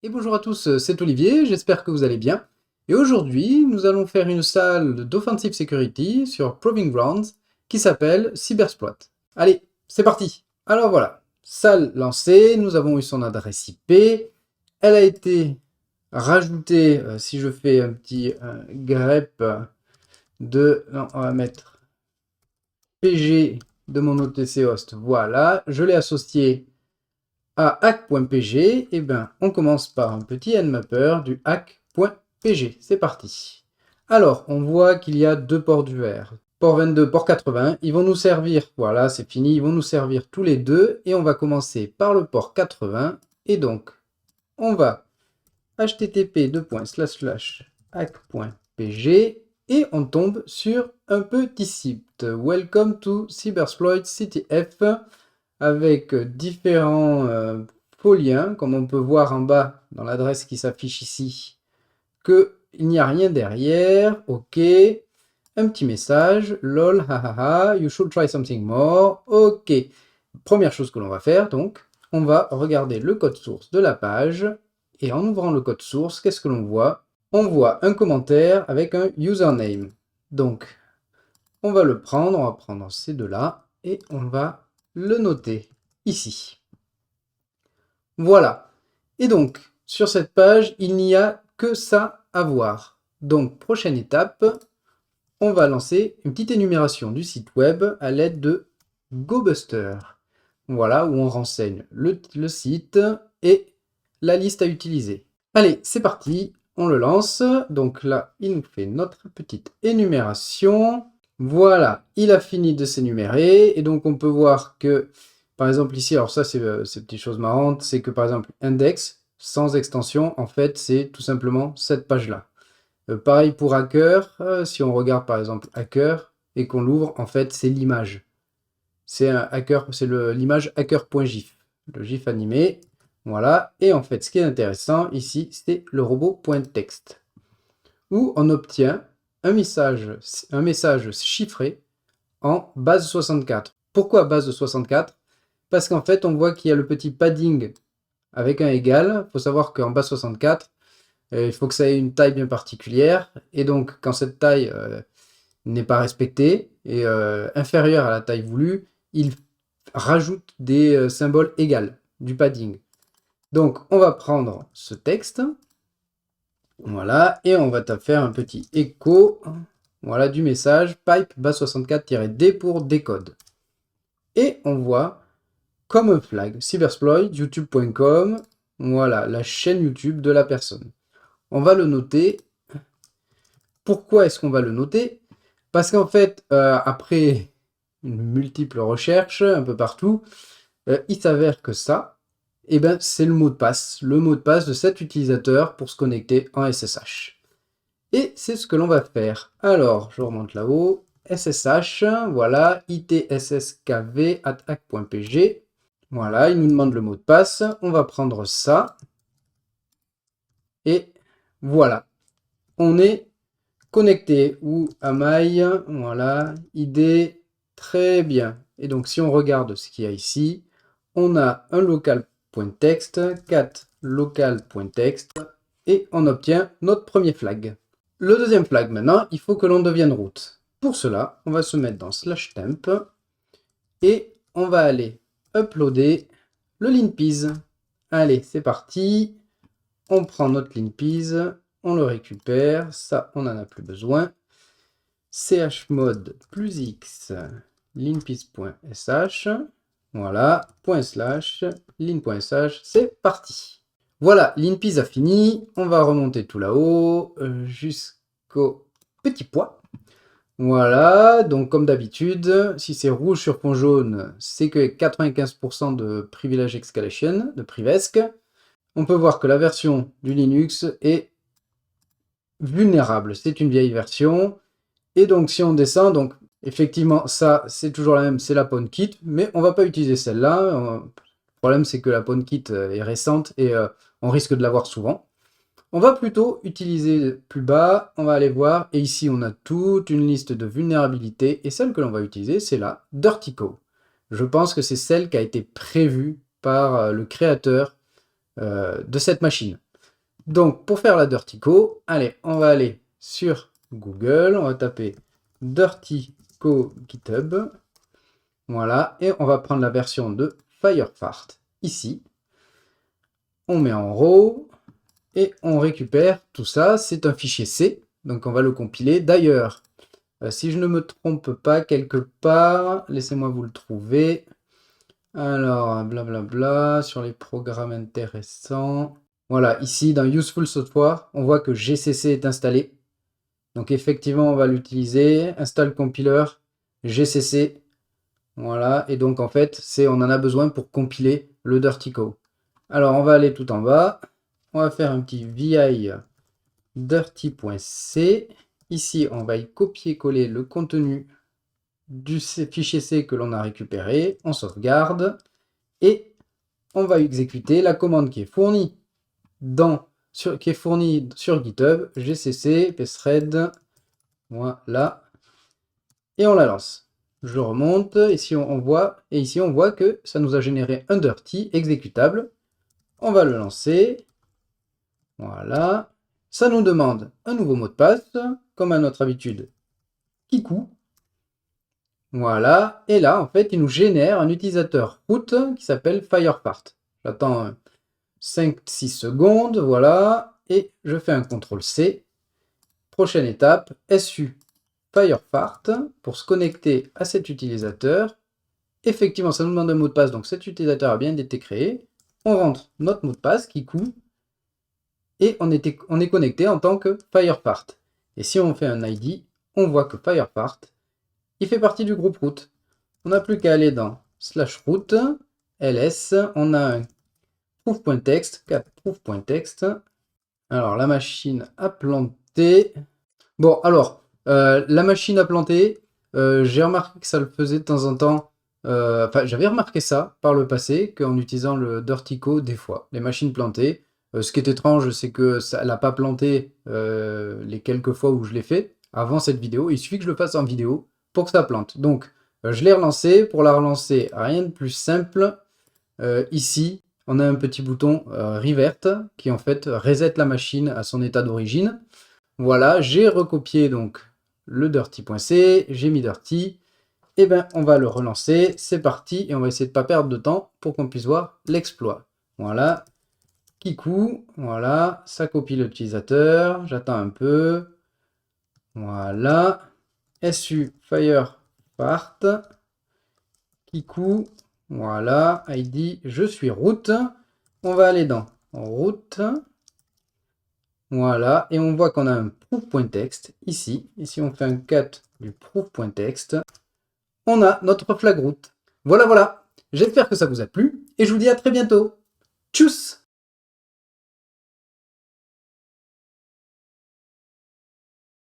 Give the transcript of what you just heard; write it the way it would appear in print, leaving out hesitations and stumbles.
Et bonjour à tous, c'est Olivier, j'espère que vous allez bien. Et aujourd'hui, nous allons faire une salle d'Offensive Security sur Proving Grounds qui s'appelle Cybersploit. Allez, c'est parti. Alors voilà, salle lancée, nous avons eu son adresse IP. Elle a été rajoutée, si je fais un petit grep de... Non, on va mettre PG de mon OTC host. Voilà, je l'ai associé à hack.pg, eh ben, on commence par un petit nmapper du hack.pg. C'est parti. Alors, on voit qu'il y a deux ports d'UR. Port 22, port 80. Ils vont nous servir, voilà, c'est fini, ils vont nous servir tous les deux. Et on va commencer par le port 80. Et donc, on va http://hack.pg et on tombe sur un petit site. Welcome to Cybersploit CTF avec différents faux liens, comme on peut voir en bas dans l'adresse qui s'affiche ici, qu'il n'y a rien derrière. Ok, un petit message, lol, hahaha, you should try something more. Ok, première chose que l'on va faire, donc, on va regarder le code source de la page, et en ouvrant le code source, qu'est-ce que l'on voit? On voit un commentaire avec un username. Donc, on va le prendre, on va prendre ces deux-là, et on va le noter ici. Voilà. Et donc, sur cette page, il n'y a que ça à voir. Donc, prochaine étape, on va lancer une petite énumération du site web à l'aide de GoBuster. Voilà, où on renseigne le site et la liste à utiliser. Allez, c'est parti, on le lance. Donc là, il nous fait notre petite énumération. Voilà, il a fini de s'énumérer. Et donc, on peut voir que, par exemple, ici, alors ça, c'est petite chose marrante, c'est que, par exemple, index, sans extension, en fait, c'est tout simplement cette page-là. Pareil pour hacker, si on regarde, par exemple, hacker, et qu'on l'ouvre, en fait, c'est l'image. C'est un hacker, c'est l'image hacker.gif, le gif animé. Voilà, et en fait, ce qui est intéressant ici, c'est le robot.text, où on obtient un message chiffré en base 64. Pourquoi base 64? Parce qu'en fait, on voit qu'il y a le petit padding avec un égal. Il faut savoir qu'en base 64, il faut que ça ait une taille bien particulière. Et donc, quand cette taille n'est pas respectée et inférieure à la taille voulue, il rajoute des symboles égaux, du padding. Donc, on va prendre ce texte. Voilà, et on va faire un petit écho, voilà, du message pipe base64-d pour décode. Et on voit comme un flag cybersploit youtube.com, voilà, la chaîne YouTube de la personne. On va le noter. Pourquoi est-ce qu'on va le noter? Parce qu'en fait, après une multiple recherche un peu partout, il s'avère que ça, eh ben, c'est le mot de passe de cet utilisateur pour se connecter en SSH. Et c'est ce que l'on va faire. Alors, je remonte là-haut. SSH, voilà, itSSKV@hack.pg. Voilà, il nous demande le mot de passe. On va prendre ça. Et voilà, on est connecté. Ou à maille, voilà, ID, très bien. Et donc, si on regarde ce qu'il y a ici, on a un local.txt, cat local.txt, et on obtient notre premier flag. Le deuxième flag maintenant, il faut que l'on devienne root. Pour cela, on va se mettre dans /temp et on va aller uploader le linpiz. Allez, c'est parti. On prend notre linpiz, on le récupère. Ça, on n'en a plus besoin. chmod plus x linpiz.sh. Voilà, /lin.sh, c'est parti. Voilà, linpiz a fini. On va remonter tout là-haut jusqu'au petit pois. Voilà, donc comme d'habitude, si c'est rouge sur fond jaune, c'est que 95% de privilege escalation, de privesc. On peut voir que la version du Linux est vulnérable. C'est une vieille version. Et donc si on descend, donc effectivement ça c'est toujours la même, c'est la PwnKit, mais on va pas utiliser celle-là. Le problème c'est que la PwnKit est récente et on risque de l'avoir souvent. On va plutôt utiliser plus bas, on va aller voir, et ici on a toute une liste de vulnérabilités, et celle que l'on va utiliser c'est la DirtyCo. Je pense que c'est celle qui a été prévue par le créateur de cette machine. Donc, pour faire la DirtyCo, allez, on va aller sur Google, on va taper DirtyCo GitHub. Voilà, et on va prendre la version de Firefart ici. On met en RAW et on récupère tout ça. C'est un fichier C, donc on va le compiler. D'ailleurs, si je ne me trompe pas, quelque part, laissez-moi vous le trouver. Alors, blablabla, sur les programmes intéressants. Voilà, ici dans Useful Software, on voit que GCC est installé. Donc effectivement, on va l'utiliser. Install compiler, GCC. Voilà, et donc en fait, on en a besoin pour compiler le DirtyCo. Alors, on va aller tout en bas. On va faire un petit vi dirty.c. Ici, on va y copier-coller le contenu du fichier C que l'on a récupéré. On sauvegarde. Et on va exécuter la commande qui est fournie sur GitHub, gcc psred, voilà, et on la lance. Je remonte, ici on voit, et ici on voit que ça nous a généré un dirty exécutable. On va le lancer, voilà, ça nous demande un nouveau mot de passe, comme à notre habitude, Kikou. Voilà, et là en fait il nous génère un utilisateur root qui s'appelle Firefart. J'attends 5-6 secondes, voilà, et je fais un CTRL-C. Prochaine étape, SU Firefart pour se connecter à cet utilisateur. Effectivement, ça nous demande un mot de passe, donc cet utilisateur a bien été créé. On rentre notre mot de passe, Kikou, et on est connecté en tant que Firefart. Et si on fait un ID, on voit que Firefart, il fait partie du groupe root. On n'a plus qu'à aller dans /root, ls, on a un proof.txt, cat proof.txt. Alors, la machine a planté. Bon, alors, la machine a planté, j'ai remarqué que ça le faisait de temps en temps. Enfin, j'avais remarqué ça par le passé, qu'en utilisant le DirtyCo, des fois, les machines plantaient. Ce qui est étrange, c'est que ça n'a pas planté les quelques fois où je l'ai fait avant cette vidéo. Il suffit que je le fasse en vidéo pour que ça plante. Donc, je l'ai relancé. Pour la relancer, rien de plus simple. Ici, on a un petit bouton Revert qui en fait reset la machine à son état d'origine. Voilà, j'ai recopié donc le dirty.c, j'ai mis dirty, et bien on va le relancer, c'est parti, et on va essayer de ne pas perdre de temps pour qu'on puisse voir l'exploit. Voilà, Kikou, voilà, ça copie l'utilisateur, j'attends un peu, voilà, su firefart, Kikou, voilà, ID, je suis root, on va aller dans root, voilà, et on voit qu'on a un proof.txt ici. Ici, on fait un cut du proof.txt. On a notre flag root. Voilà, voilà. J'espère que ça vous a plu et je vous dis à très bientôt. Tchuss!